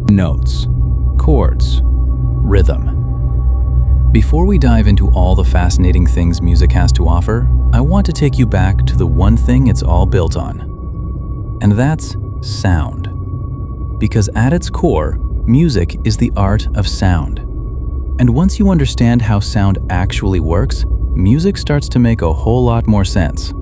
Notes, chords, rhythm. Before we dive into all the fascinating things music has to offer, I want to take you back to the one thing it's all built on. And that's sound. Because at its core, music is the art of sound. And once you understand how sound actually works, music starts to make a whole lot more sense.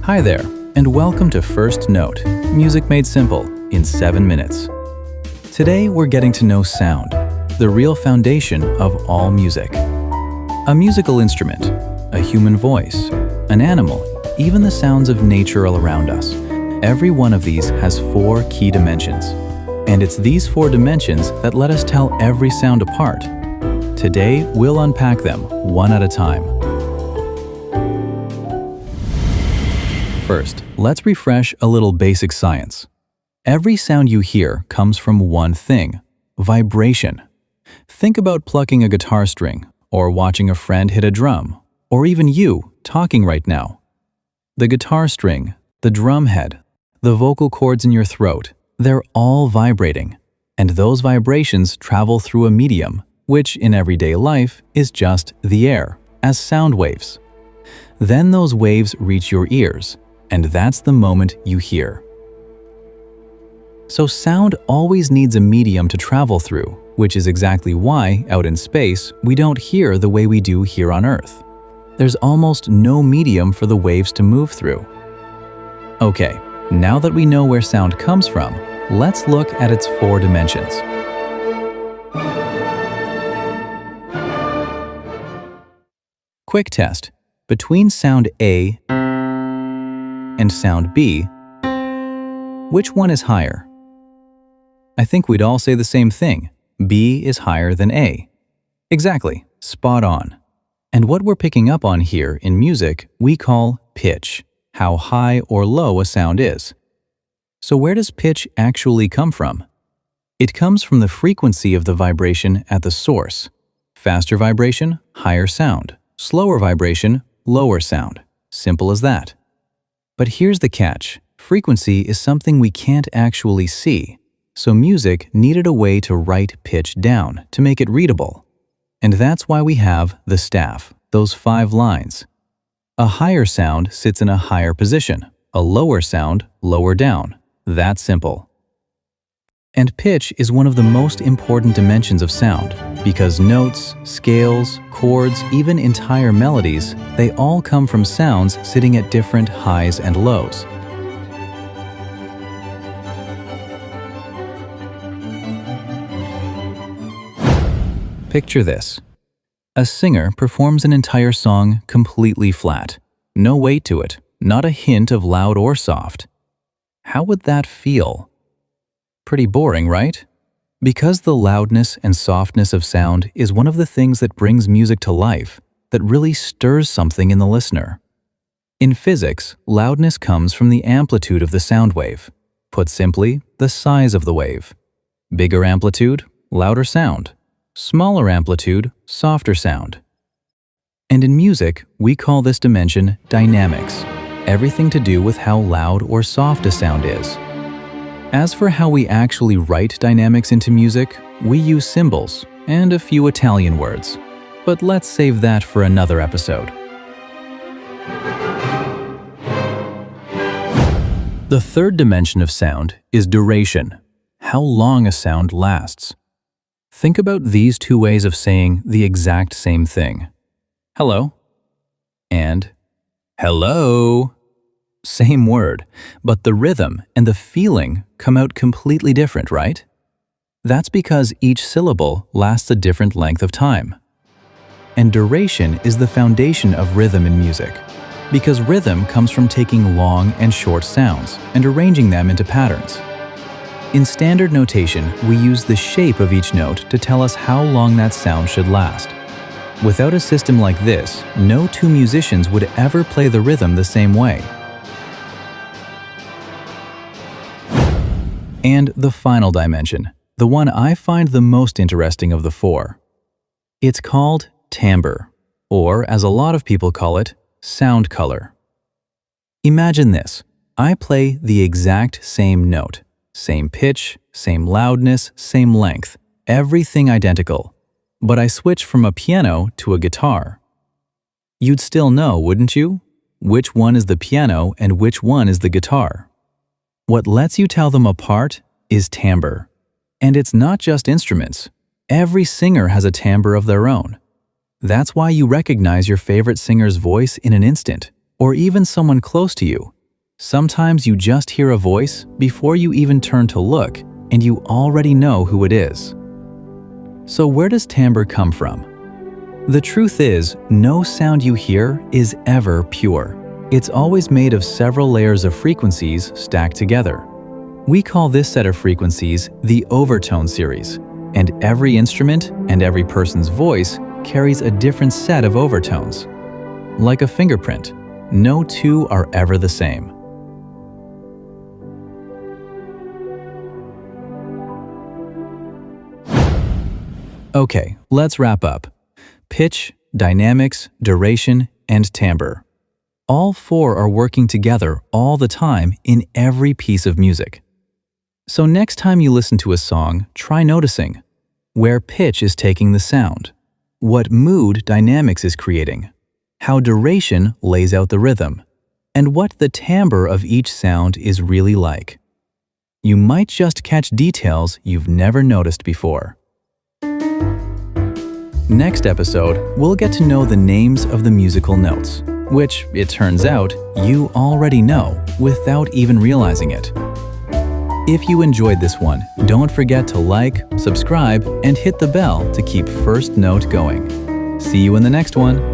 Hi there, and welcome to First Note, Music Made Simple in 7 minutes. Today we're getting to know sound, the real foundation of all music. A musical instrument, a human voice, an animal, even the sounds of nature all around us. Every one of these has 4 key dimensions. And it's these 4 dimensions that let us tell every sound apart. Today, we'll unpack them one at a time. First, let's refresh a little basic science. Every sound you hear comes from one thing: vibration. Think about plucking a guitar string, or watching a friend hit a drum, or even you talking right now. The guitar string, the drum head, the vocal cords in your throat, they're all vibrating. And those vibrations travel through a medium, which in everyday life is just the air, as sound waves. Then those waves reach your ears, and that's the moment you hear. So sound always needs a medium to travel through, which is exactly why, out in space, we don't hear the way we do here on Earth. There's almost no medium for the waves to move through. Okay, now that we know where sound comes from, let's look at its 4 dimensions. Quick test. Between sound A and sound B, which one is higher? I think we'd all say the same thing. B is higher than A. Exactly, spot on. And what we're picking up on here in music, we call pitch, how high or low a sound is. So where does pitch actually come from? It comes from the frequency of the vibration at the source. Faster vibration, higher sound. Slower vibration, lower sound. Simple as that. But here's the catch. Frequency is something we can't actually see. So music needed a way to write pitch down to make it readable. And that's why we have the staff, those 5 lines. A higher sound sits in a higher position, a lower sound lower down. That's simple. And pitch is one of the most important dimensions of sound because notes, scales, chords, even entire melodies, they all come from sounds sitting at different highs and lows. Picture this. A singer performs an entire song completely flat. No weight to it, not a hint of loud or soft. How would that feel? Pretty boring, right? Because the loudness and softness of sound is one of the things that brings music to life, that really stirs something in the listener. In physics, loudness comes from the amplitude of the sound wave. Put simply, the size of the wave. Bigger amplitude, louder sound. Smaller amplitude, softer sound. And in music, we call this dimension dynamics, everything to do with how loud or soft a sound is. As for how we actually write dynamics into music, we use symbols and a few Italian words. But let's save that for another episode. The 3rd dimension of sound is duration, how long a sound lasts. Think about these 2 ways of saying the exact same thing. Hello and hello. Same word, but the rhythm and the feeling come out completely different, right? That's because each syllable lasts a different length of time. And duration is the foundation of rhythm in music, because rhythm comes from taking long and short sounds and arranging them into patterns. In standard notation, we use the shape of each note to tell us how long that sound should last. Without a system like this, no 2 musicians would ever play the rhythm the same way. And the final dimension, the one I find the most interesting of the 4. It's called timbre, or as a lot of people call it, sound color. Imagine this. I play the exact same note, Same pitch, same loudness, same length, everything identical. But I switch from a piano to a guitar. You'd still know, wouldn't you? Which one is the piano and which one is the guitar? What lets you tell them apart is timbre. And it's not just instruments. Every singer has a timbre of their own. That's why you recognize your favorite singer's voice in an instant, or even someone close to you. Sometimes you just hear a voice before you even turn to look, and you already know who it is. So where does timbre come from? The truth is, no sound you hear is ever pure. It's always made of several layers of frequencies stacked together. We call this set of frequencies the overtone series, and every instrument and every person's voice carries a different set of overtones. Like a fingerprint, no two are ever the same. Okay, let's wrap up. Pitch, dynamics, duration, and timbre. All four are working together all the time in every piece of music. So next time you listen to a song, try noticing where pitch is taking the sound, what mood dynamics is creating, how duration lays out the rhythm, and what the timbre of each sound is really like. You might just catch details you've never noticed before. Next episode, we'll get to know the names of the musical notes, which, it turns out, you already know without even realizing it. If you enjoyed this one, don't forget to like, subscribe, and hit the bell to keep First Note going. See you in the next one.